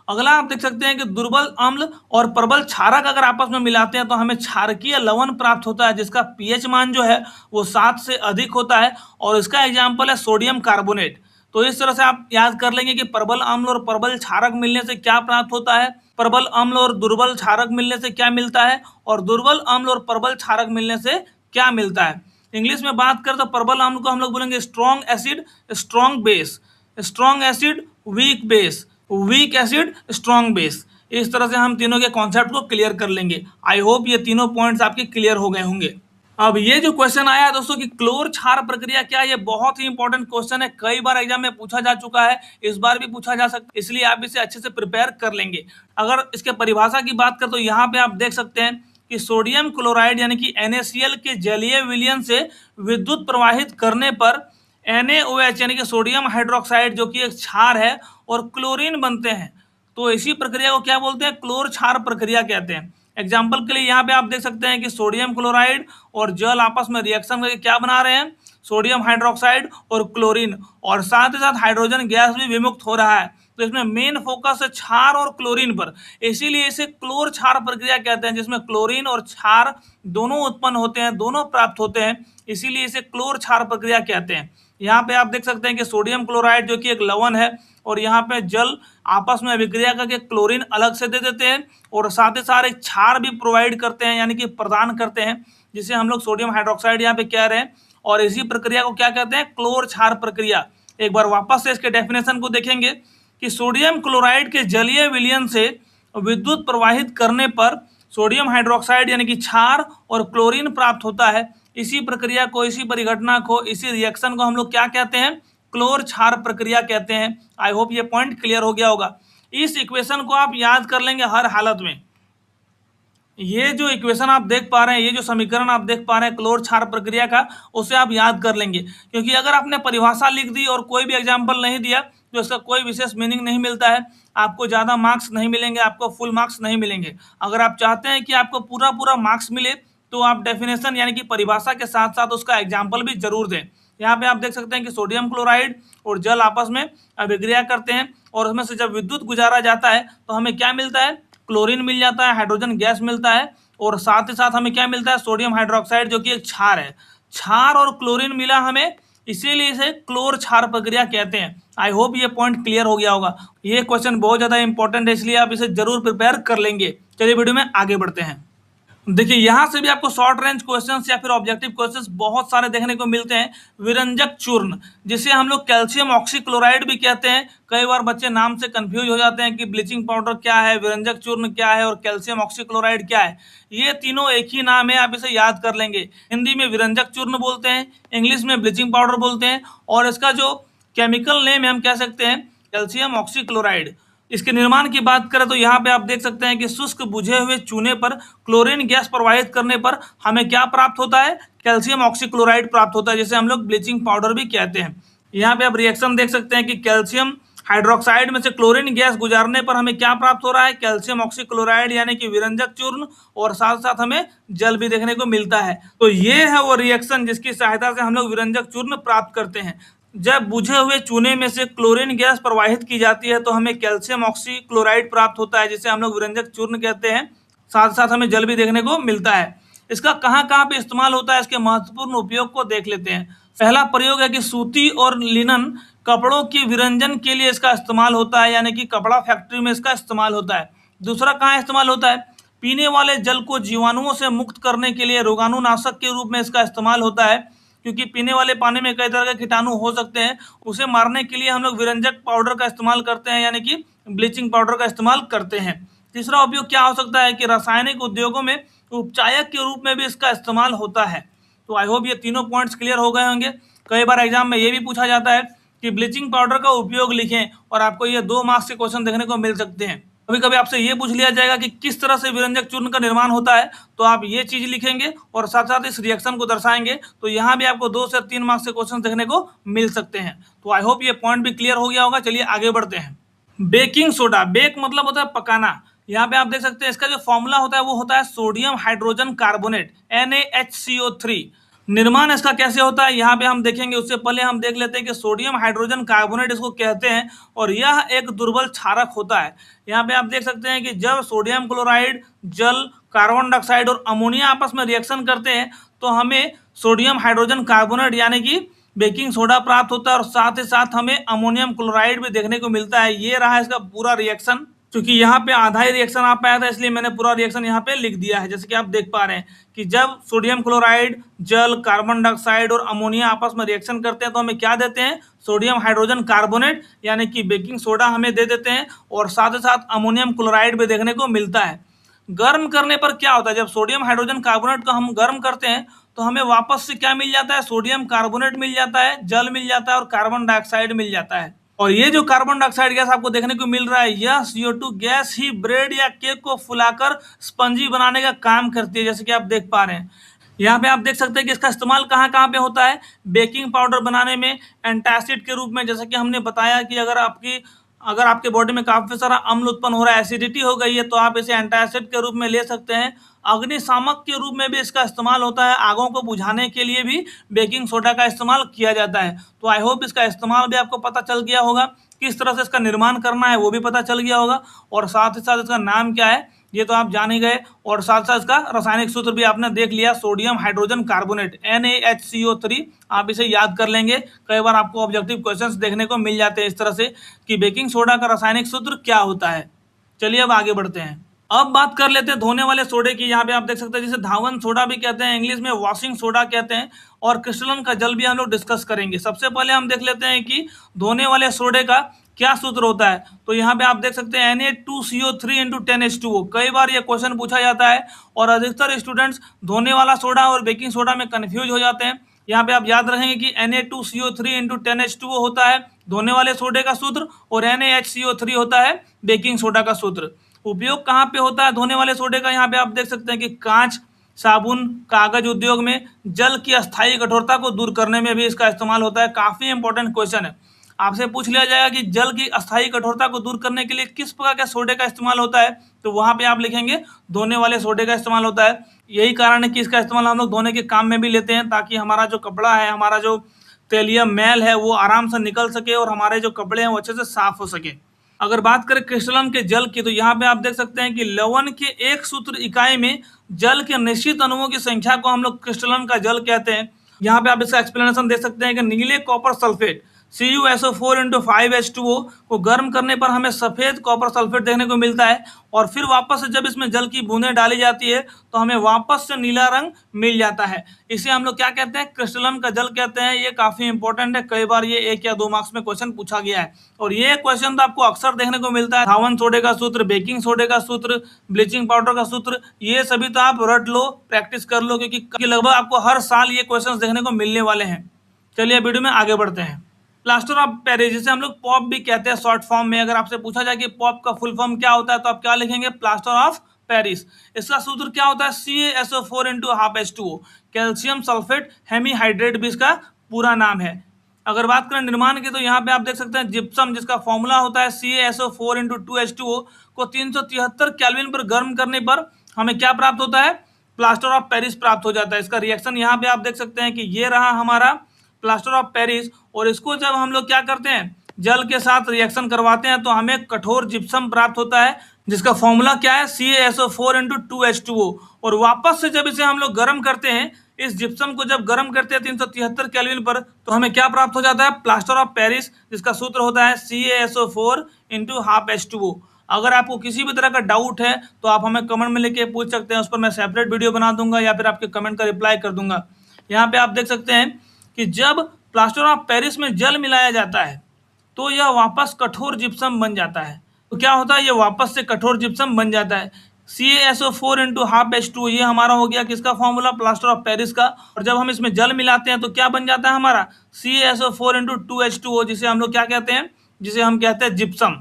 अगला आप देख सकते हैं कि दुर्बल अम्ल और प्रबल क्षारक अगर आपस में मिलाते हैं तो हमें क्षारकीय लवण प्राप्त होता है, जिसका पीएच मान जो है वो 7 से अधिक होता है और इसका एग्जाम्पल है सोडियम कार्बोनेट। तो इस तरह से आप याद कर लेंगे कि प्रबल अम्ल और प्रबल क्षारक मिलने से क्या प्राप्त होता है, प्रबल अम्ल और दुर्बल क्षारक मिलने से क्या मिलता है, और दुर्बल अम्ल और प्रबल क्षारक मिलने से क्या मिलता है। इंग्लिश में बात करें तो प्रबल अम्ल को हम लोग बोलेंगे strong acid strong base, strong acid weak base, weak acid strong base. इस तरह से हम तीनों के कॉन्सेप्ट को क्लियर कर लेंगे। आई होप ये तीनों पॉइंट्स आपके क्लियर हो गए होंगे। अब ये जो क्वेश्चन आया है दोस्तों कि क्लोर क्षार प्रक्रिया क्या है, ये बहुत ही इंपॉर्टेंट क्वेश्चन है, कई बार एग्जाम में पूछा जा चुका है, इस बार भी पूछा जा सकता है, इसलिए आप इसे अच्छे से प्रिपेयर कर लेंगे। अगर इसके परिभाषा की बात करें तो यहाँ पे आप देख सकते हैं कि सोडियम क्लोराइड यानी कि NaCl के जलीय विलयन से विद्युत प्रवाहित करने पर NaOH यानी कि सोडियम हाइड्रोक्साइड जो कि एक क्षार है और क्लोरीन बनते हैं। तो इसी प्रक्रिया को क्या बोलते हैं? क्लोर क्षार प्रक्रिया कहते हैं। एग्जाम्पल के लिए यहाँ पे आप देख सकते हैं कि सोडियम क्लोराइड और जल आपस में रिएक्शन करके क्या बना रहे हैं? सोडियम हाइड्रोक्साइड और क्लोरीन, और साथ ही साथ हाइड्रोजन गैस भी विमुक्त हो रहा है। तो इसमें मेन फोकस है क्षार और क्लोरीन पर, इसीलिए इसे क्लोर क्षार प्रक्रिया कहते हैं, जिसमें क्लोरीन और क्षार दोनों उत्पन्न होते हैं, दोनों प्राप्त होते हैं, इसीलिए इसे क्लोर क्षार प्रक्रिया कहते हैं। यहाँ पे आप देख सकते हैं कि सोडियम क्लोराइड जो कि एक लवण है और यहाँ पे जल आपस में अभिक्रिया करके क्लोरीन अलग से दे देते हैं और साथ ही साथ एक क्षार भी प्रोवाइड करते हैं, यानी कि प्रदान करते हैं, जिसे हम लोग सोडियम हाइड्रोक्साइड यहाँ पे कह रहे हैं। और इसी प्रक्रिया को क्या कहते हैं? क्लोर क्षार प्रक्रिया। एक बार वापस से इसके डेफिनेशन को देखेंगे कि सोडियम क्लोराइड के जलीय विलयन से विद्युत प्रवाहित करने पर सोडियम हाइड्रोक्साइड यानी कि क्षार और क्लोरीन प्राप्त होता है। इसी प्रक्रिया को, इसी परिघटना को, इसी रिएक्शन को हम लोग क्या कहते हैं? क्लोर क्षार प्रक्रिया कहते हैं। आई होप ये पॉइंट क्लियर हो गया होगा। इस इक्वेशन को आप याद कर लेंगे हर हालत में। ये जो इक्वेशन आप देख पा रहे हैं, ये जो समीकरण आप देख पा रहे हैं क्लोर क्षार प्रक्रिया का, उसे आप याद कर लेंगे, क्योंकि अगर आपने परिभाषा लिख दी और कोई भी एग्जाम्पल नहीं दिया तो इसका कोई विशेष मीनिंग नहीं मिलता है, आपको ज़्यादा मार्क्स नहीं मिलेंगे, आपको फुल मार्क्स नहीं मिलेंगे। अगर आप चाहते हैं कि आपको पूरा पूरा मार्क्स मिले तो आप डेफिनेशन यानी कि परिभाषा के साथ साथ उसका एग्जाम्पल भी जरूर दें। यहाँ पे आप देख सकते हैं कि सोडियम क्लोराइड और जल आपस में अभिक्रिया करते हैं और उसमें से जब विद्युत गुजारा जाता है तो हमें क्या मिलता है? क्लोरीन मिल जाता है, हाइड्रोजन गैस मिलता है और साथ ही साथ हमें क्या मिलता है? सोडियम हाइड्रोक्साइड जो कि एक क्षार है। क्षार और क्लोरीन मिला हमें, इसीलिए इसे क्लोर क्षार प्रक्रिया कहते हैं। आई होप ये पॉइंट क्लियर हो गया होगा। ये क्वेश्चन बहुत ज़्यादा इंपॉर्टेंट है, इसलिए आप इसे जरूर प्रिपेयर कर लेंगे। चलिए वीडियो में आगे बढ़ते हैं। देखिए यहाँ से भी आपको शॉर्ट रेंज क्वेश्चंस या फिर ऑब्जेक्टिव क्वेश्चंस बहुत सारे देखने को मिलते हैं। विरंजक चूर्ण, जिसे हम लोग कैल्शियम ऑक्सीक्लोराइड भी कहते हैं। कई बार बच्चे नाम से कंफ्यूज हो जाते हैं कि ब्लीचिंग पाउडर क्या है, विरंजक चूर्ण क्या है और कैल्शियम ऑक्सीक्लोराइड क्या है। ये तीनों एक ही नाम है, आप इसे याद कर लेंगे। हिंदी में विरंजक चूर्ण बोलते हैं, इंग्लिश में ब्लीचिंग पाउडर बोलते हैं और इसका जो केमिकल नेम है हम कह सकते हैं कैल्शियम ऑक्सीक्लोराइड। इसके निर्माण की बात करें तो यहाँ पे आप देख सकते हैं कि शुष्क बुझे हुए चूने पर क्लोरीन गैस प्रवाहित करने पर हमें क्या प्राप्त होता है? कैल्शियम ऑक्सीक्लोराइड प्राप्त होता है, जिसे हम लोग ब्लीचिंग पाउडर भी कहते हैं। यहाँ पे आप रिएक्शन देख सकते हैं कि कैल्शियम हाइड्रोक्साइड में से क्लोरीन गैस गुजारने पर हमें क्या प्राप्त हो रहा है? कैल्शियम ऑक्सीक्लोराइड यानी कि विरंजक चूर्ण, और साथ साथ हमें जल भी देखने को मिलता है। तो ये है वो रिएक्शन जिसकी सहायता से हम लोग विरंजक चूर्ण प्राप्त करते हैं। जब बुझे हुए चूने में से क्लोरीन गैस प्रवाहित की जाती है तो हमें कैल्शियम ऑक्सीक्लोराइड प्राप्त होता है, जिसे हम लोग विरंजक चूर्ण कहते हैं। साथ साथ हमें जल भी देखने को मिलता है। इसका कहाँ कहाँ पे इस्तेमाल होता है, इसके महत्वपूर्ण उपयोग को देख लेते हैं। पहला प्रयोग है कि सूती और लिनन कपड़ों की विरंजन के लिए इसका इस्तेमाल होता है, यानी कि कपड़ा फैक्ट्री में इसका इस्तेमाल होता है। दूसरा कहाँ इस्तेमाल होता है? पीने वाले जल को जीवाणुओं से मुक्त करने के लिए रोगाणुनाशक के रूप में इसका इस्तेमाल होता है, क्योंकि पीने वाले पानी में कई तरह के कीटाणु हो सकते हैं, उसे मारने के लिए हम लोग विरंजक पाउडर का इस्तेमाल करते हैं, यानी कि ब्लीचिंग पाउडर का इस्तेमाल करते हैं। तीसरा उपयोग क्या हो सकता है कि रासायनिक उद्योगों में उपचायक के रूप में भी इसका इस्तेमाल होता है। तो आई होप ये तीनों पॉइंट्स क्लियर हो गए होंगे। कई बार एग्जाम में ये भी पूछा जाता है कि ब्लीचिंग पाउडर का उपयोग लिखें, और आपको ये 2 मार्क्स के क्वेश्चन देखने को मिल सकते हैं। कभी कभी आपसे ये पूछ लिया जाएगा कि किस तरह से विरंजक चूर्ण का निर्माण होता है, तो आप ये चीज लिखेंगे और साथ साथ इस रिएक्शन को दर्शाएंगे, तो यहाँ भी आपको 2 से 3 मार्क्स के क्वेश्चन देखने को मिल सकते हैं। तो आई होप ये पॉइंट भी क्लियर हो गया होगा। चलिए आगे बढ़ते हैं। बेकिंग सोडा, बेक मतलब होता है पकाना। यहाँ पे आप देख सकते हैं इसका जो फॉर्मूला होता है वो होता है सोडियम हाइड्रोजन कार्बोनेट, NaHCO3। निर्माण इसका कैसे होता है यहाँ पे हम देखेंगे। उससे पहले हम देख लेते हैं कि सोडियम हाइड्रोजन कार्बोनेट इसको कहते हैं और यह एक दुर्बल क्षारक होता है। यहाँ पे आप देख सकते हैं कि जब सोडियम क्लोराइड, जल, कार्बन डाइऑक्साइड और अमोनिया आपस में रिएक्शन करते हैं तो हमें सोडियम हाइड्रोजन कार्बोनेट यानी कि बेकिंग सोडा प्राप्त होता है और साथ ही साथ हमें अमोनियम क्लोराइड भी देखने को मिलता है। ये रहा इसका पूरा रिएक्शन। क्योंकि यहाँ पे आधा ही रिएक्शन आ पाया था, इसलिए मैंने पूरा रिएक्शन यहाँ पे लिख दिया है। जैसे कि आप देख पा रहे हैं कि जब सोडियम क्लोराइड, जल, कार्बन डाइऑक्साइड और अमोनिया आपस में रिएक्शन करते हैं तो हमें क्या देते हैं? सोडियम हाइड्रोजन कार्बोनेट यानी कि बेकिंग सोडा हमें दे देते हैं और साथ ही साथ अमोनियम क्लोराइड भी देखने को मिलता है। गर्म करने पर क्या होता है? जब सोडियम हाइड्रोजन कार्बोनेट को हम गर्म करते हैं तो हमें वापस से क्या मिल जाता है? सोडियम कार्बोनेट मिल जाता है, जल मिल जाता है और कार्बन डाइऑक्साइड मिल जाता है। और ये जो कार्बन डाइऑक्साइड गैस आपको देखने को मिल रहा है, यह CO2 गैस ही ब्रेड या केक को फुलाकर स्पंजी बनाने का काम करती है, जैसे कि आप देख पा रहे हैं। यहाँ पे आप देख सकते हैं कि इसका इस्तेमाल कहाँ कहाँ पे होता है? बेकिंग पाउडर बनाने में, एंटासिड के रूप में, जैसे कि हमने बताया कि अगर आपकी अगर आपके बॉडी में काफी सारा अम्ल उत्पन्न हो रहा है, एसिडिटी हो गई है, तो आप इसे एंटासिड के रूप में ले सकते हैं। अग्निशामक के रूप में भी इसका इस्तेमाल होता है, आगों को बुझाने के लिए भी बेकिंग सोडा का इस्तेमाल किया जाता है। तो आई होप इसका इस्तेमाल भी आपको पता चल गया होगा, किस तरह से इसका निर्माण करना है वो भी पता चल गया होगा, और साथ ही साथ इसका नाम क्या है ये तो आप जान ही गए, और साथ साथ इसका रासायनिक सूत्र भी आपने देख लिया, सोडियम हाइड्रोजन कार्बोनेट NaHCO3। आप इसे याद कर लेंगे, कई बार आपको ऑब्जेक्टिव क्वेश्चंस देखने को मिल जाते हैं इस तरह से कि बेकिंग सोडा का रासायनिक सूत्र क्या होता है। चलिए अब आगे बढ़ते हैं। अब बात कर लेते हैं धोने वाले सोडे की। यहाँ पे आप देख सकते हैं जिसे धावन सोडा भी कहते हैं, इंग्लिश में वॉशिंग सोडा कहते हैं, और क्रिस्टलन का जल भी हम लोग डिस्कस करेंगे। सबसे पहले हम देख लेते हैं कि धोने वाले सोडे का क्या सूत्र होता है। तो यहाँ पे आप देख सकते हैं Na2CO3 × 10H2O। कई बार ये क्वेश्चन पूछा जाता है और अधिकतर स्टूडेंट्स धोने वाला सोडा और बेकिंग सोडा में कंफ्यूज हो जाते हैं। यहाँ पे आप याद रखेंगे कि Na2CO3 × 10H2O होता है धोने वाले सोडे का सूत्र, और NaHCO3 होता है बेकिंग सोडा का सूत्र। उपयोग कहाँ पे होता है धोने वाले सोडे का, यहाँ पे आप देख सकते हैं कि कांच, साबुन, कागज उद्योग में जल की अस्थायी कठोरता को दूर करने में भी इसका इस्तेमाल होता है। काफी इंपॉर्टेंट क्वेश्चन है, आपसे पूछ लिया जाएगा कि जल की अस्थायी कठोरता को दूर करने के लिए किस प्रकार के सोडे का इस्तेमाल होता है, तो वहां पे आप लिखेंगे धोने वाले सोडे का इस्तेमाल होता है। यही कारण है कि इसका इस्तेमाल हम लोग धोने के काम में भी लेते हैं, ताकि हमारा जो कपड़ा है, हमारा जो तेलीय मैल है वो आराम से निकल सके और हमारे जो कपड़े हैं वो अच्छे से साफ हो सके। अगर बात करें क्रिस्टलन के जल की, तो यहाँ पे आप देख सकते हैं कि लवण के एक सूत्र इकाई में जल के निश्चित अणुओं की संख्या को हम लोग क्रिस्टलन का जल कहते हैं। यहाँ पे आप इसका एक्सप्लेनेशन देख सकते हैं कि नीले कॉपर सल्फेट CuSO4 × 5H2O को गर्म करने पर हमें सफेद कॉपर सल्फेट देखने को मिलता है, और फिर वापस से जब इसमें जल की बूंदें डाली जाती है तो हमें वापस से नीला रंग मिल जाता है। इसे हम लोग क्या कहते हैं, क्रिस्टलन का जल कहते हैं। ये काफी इंपॉर्टेंट है, कई बार ये 1 या 2 मार्क्स में क्वेश्चन पूछा गया है, और ये क्वेश्चन तो आपको अक्सर देखने को मिलता है। धावन सोडे का सूत्र, बेकिंग सोडे का सूत्र, ब्लीचिंग पाउडर का सूत्र, ये सभी तो आप रट लो, प्रैक्टिस कर लो, क्योंकि लगभग आपको हर साल ये क्वेश्चन देखने को मिलने वाले हैं। चलिए वीडियो में आगे बढ़ते हैं। प्लास्टर ऑफ पेरिस, जिसे हम लोग पॉप भी कहते हैं शॉर्ट फॉर्म में, अगर आपसे पूछा जाए कि पॉप का फुल फॉर्म क्या होता है तो आप क्या लिखेंगे, प्लास्टर ऑफ पेरिस। इसका सूत्र क्या होता है, CaSO4 × 12H2O। Calcium sulphate hemihydrate भी इसका पूरा नाम है। अगर बात करें निर्माण की, तो यहाँ पे आप देख सकते हैं जिप्सम, जिसका फॉर्मूला होता है CaSO4 × 2H2O को 373 केल्विन पर गर्म करने पर हमें क्या प्राप्त होता है, प्लास्टर ऑफ पेरिस प्राप्त हो जाता है। इसका रिएक्शन यहाँ पे आप देख सकते हैं कि ये रहा हमारा प्लास्टर ऑफ पेरिस, और इसको जब हम लोग क्या करते हैं, जल के साथ रिएक्शन करवाते हैं तो हमें कठोर जिप्सम प्राप्त होता है, जिसका फॉर्मूला क्या है, CaSO4 × 2H2O। और वापस से जब इसे हम लोग गर्म करते हैं, इस जिप्सम को जब गर्म करते हैं 373 केल्विन पर, तो हमें क्या प्राप्त हो जाता है, प्लास्टर ऑफ पेरिस, जिसका सूत्र होता है CaSO4 × 12H2O। अगर आपको किसी भी तरह का डाउट है तो आप हमें कमेंट में लेके पूछ सकते हैं, उस पर मैं सेपरेट वीडियो बना दूंगा या फिर आपके कमेंट का रिप्लाई कर दूंगा। यहाँ पे आप देख सकते हैं कि जब प्लास्टर ऑफ पेरिस में जल मिलाया जाता है तो यह वापस कठोर जिप्सम बन जाता है। तो क्या होता है, ये वापस से कठोर जिप्सम बन जाता है। CaSO4 × 12H2O, ये हमारा हो गया किसका फॉर्मूला, प्लास्टर ऑफ पेरिस का। और जब हम इसमें जल मिलाते हैं तो क्या बन जाता है हमारा, CaSO4 × 2H2O, जिसे हम लोग क्या कहते हैं, जिसे हम कहते हैं जिप्सम।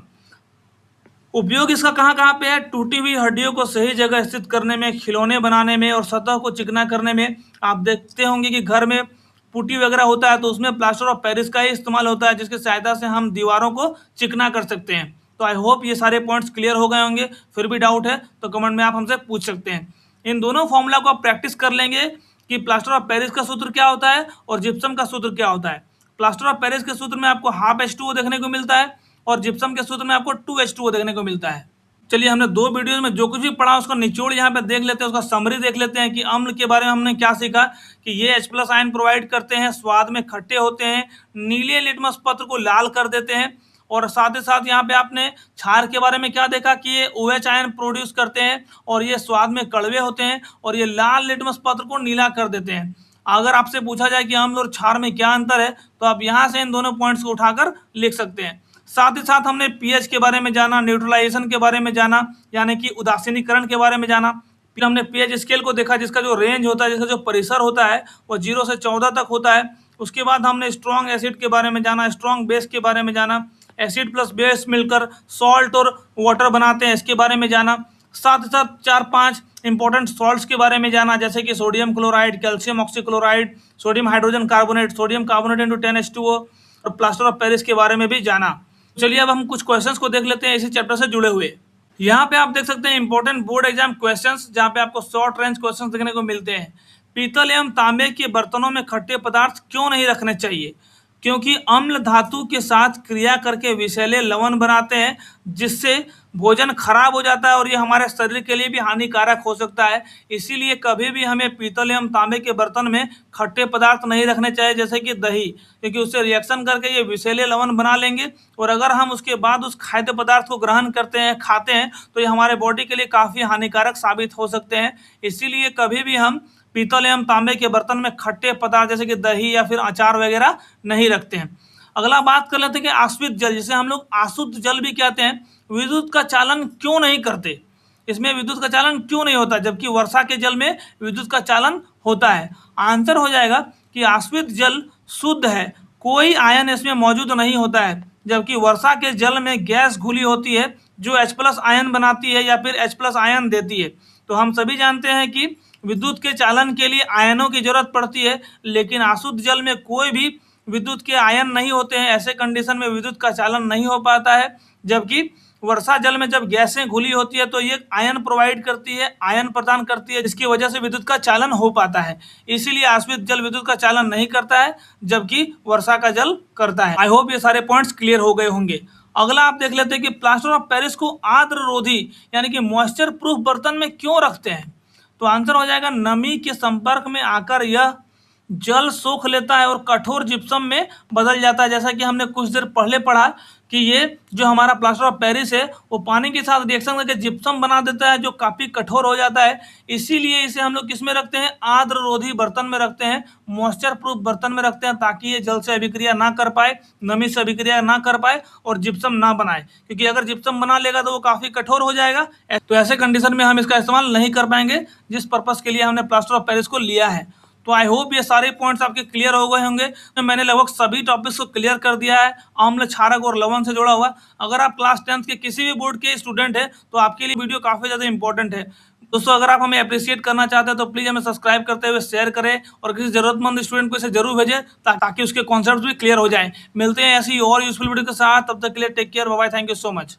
उपयोग इसका कहाँ कहाँ पे है, टूटी हुई हड्डियों को सही जगह स्थित करने में, खिलौने बनाने में, और सतह को चिकना करने में। आप देखते होंगे कि घर में पुट्टी वगैरह होता है तो उसमें प्लास्टर ऑफ पेरिस का ही इस्तेमाल होता है, जिसकी सहायता से हम दीवारों को चिकना कर सकते हैं। तो आई होप ये सारे पॉइंट्स क्लियर हो गए होंगे। फिर भी डाउट है तो कमेंट में आप हमसे पूछ सकते हैं। इन दोनों फॉर्मूला को आप प्रैक्टिस कर लेंगे कि प्लास्टर ऑफ पेरिस का सूत्र क्या होता है और जिप्सम का सूत्र क्या होता है। प्लास्टर ऑफ पेरिस के सूत्र में आपको ½ H2O देखने को मिलता है, और जिप्सम के सूत्र में आपको 2H2O देखने को मिलता है। चलिए हमने 2 वीडियोज में जो कुछ भी पढ़ा उसका निचोड़ यहाँ पे देख लेते हैं, उसका समरी देख लेते हैं कि अम्ल के बारे में हमने क्या सीखा, कि ये H+ आयन प्रोवाइड करते हैं, स्वाद में खट्टे होते हैं, नीले लिटमस पत्र को लाल कर देते हैं, और साथ ही साथ यहाँ पे आपने क्षार के बारे में क्या देखा कि ये OH आयन प्रोड्यूस करते हैं और ये स्वाद में कड़वे होते हैं, और ये लाल लिटमस पत्र को नीला कर देते हैं। अगर आपसे पूछा जाए कि अम्ल और क्षार में क्या अंतर है तो आप यहाँ से इन दोनों पॉइंट्स को उठाकर लिख सकते हैं। साथ ही साथ हमने pH के बारे में जाना, न्यूट्रलाइजेशन के बारे में जाना, यानी कि उदासीनीकरण के बारे में जाना। फिर हमने pH स्केल को देखा, जिसका जो रेंज होता है, जिसका जो परिसर होता है वो 0 से 14 तक होता है। उसके बाद हमने स्ट्रॉन्ग एसिड के बारे में जाना, स्ट्रॉन्ग बेस के बारे में जाना, एसिड प्लस बेस मिलकर सॉल्ट और वाटर बनाते हैं, इसके बारे में जाना। साथ ही साथ 4-5 इंपॉर्टेंट सॉल्ट्स के बारे में जाना, जैसे कि sodium chloride, calcium oxychloride, sodium hydrogen carbonate, sodium carbonate × 10H2O, और प्लास्टर ऑफ पेरिस के बारे में भी जाना। चलिए अब हम कुछ क्वेश्चंस को देख लेते हैं इसी चैप्टर से जुड़े हुए। यहाँ पे आप देख सकते हैं इंपॉर्टेंट बोर्ड एग्जाम क्वेश्चंस, जहाँ पे आपको शॉर्ट रेंज क्वेश्चंस देखने को मिलते हैं। पीतल एवं तांबे के बर्तनों में खट्टे पदार्थ क्यों नहीं रखने चाहिए? क्योंकि अम्ल धातु के साथ क्रिया करके विषैले लवण बनाते हैं, जिससे भोजन खराब हो जाता है और ये हमारे शरीर के लिए भी हानिकारक हो सकता है। इसीलिए कभी भी हमें पीतल एवं तांबे के बर्तन में खट्टे पदार्थ नहीं रखने चाहिए, जैसे कि दही, क्योंकि उससे रिएक्शन करके ये विषैले लवण बना लेंगे और अगर हम उसके बाद उस खाद्य पदार्थ को ग्रहण करते हैं, खाते हैं, तो ये हमारे बॉडी के लिए काफ़ी हानिकारक साबित हो सकते हैं। इसीलिए कभी भी हम पीतल एवं तांबे के बर्तन में खट्टे पदार्थ जैसे कि दही या फिर अचार वगैरह नहीं रखते हैं। अगला बात कर लेते हैं कि आश्वित जल, जिसे हम लोग अशुद्ध जल भी कहते हैं, विद्युत का चालन क्यों नहीं करते? इसमें विद्युत का चालन क्यों नहीं होता, जबकि वर्षा के जल में विद्युत का चालन होता है? आंसर हो जाएगा कि आश्वित जल शुद्ध है, कोई आयन इसमें मौजूद नहीं होता है, जबकि वर्षा के जल में गैस घुली होती है जो H+ आयन बनाती है या फिर H+ आयन देती है। तो हम सभी जानते हैं कि विद्युत के चालन के लिए आयनों की जरूरत पड़ती है, लेकिन अशुद्ध जल में कोई भी विद्युत के आयन नहीं होते हैं। ऐसे कंडीशन में विद्युत का चालन नहीं हो पाता है, जबकि वर्षा जल में जब गैसें घुली होती है तो ये आयन प्रोवाइड करती है, आयन प्रदान करती है, जिसकी वजह से विद्युत का चालन हो पाता है। इसीलिए आश्वित जल विद्युत का चालन नहीं करता है, जबकि वर्षा का जल करता है। आई होप ये सारे पॉइंट्स क्लियर हो गए होंगे। अगला आप देख लेते हैं कि प्लास्टर ऑफ पेरिस को आर्द्र रोधी यानी कि मॉइस्चर प्रूफ बर्तन में क्यों रखते हैं? तो आंसर हो जाएगा नमी के संपर्क में आकर यह जल सोख लेता है और कठोर जिप्सम में बदल जाता है। जैसा कि हमने कुछ देर पहले पढ़ा कि ये जो हमारा प्लास्टर ऑफ पेरिस है वो पानी के साथ रिएक्शन करके जिप्सम बना देता है, जो काफ़ी कठोर हो जाता है। इसीलिए इसे हम लोग किस में रखते हैं? आर्द्र रोधी बर्तन में रखते हैं, मॉइस्चर प्रूफ बर्तन में रखते हैं, ताकि ये जल से अभिक्रिया ना कर पाए, नमी से अभिक्रिया ना कर पाए और जिप्सम ना बनाए। क्योंकि अगर जिप्सम बना लेगा तो वो काफ़ी कठोर हो जाएगा। तो ऐसे कंडीशन में हम इसका इस्तेमाल नहीं कर पाएंगे जिस पर्पज़ के लिए हमने प्लास्टर ऑफ पेरिस को लिया है। तो आई होप ये सारे पॉइंट्स आपके क्लियर हो गए होंगे। तो मैंने लगभग सभी टॉपिक्स को क्लियर कर दिया है, अम्ल, क्षारक और लवण से जुड़ा हुआ। अगर आप क्लास 10th के किसी भी बोर्ड के स्टूडेंट हैं तो आपके लिए वीडियो काफ़ी ज़्यादा इंपॉर्टेंट है। दोस्तों अगर आप हमें अप्रिशिएट करना चाहते हैं तो प्लीज़ हमें सब्सक्राइब करते हुए शेयर करें और किसी ज़रूरतमंद स्टूडेंट को इसे जरूर भेजें ताकि उसके कॉन्सेप्ट भी क्लियर हो जाए। मिलते हैं ऐसी और यूजफुल वीडियो के साथ, तब तक के लिए take care, bye bye, thank you so much.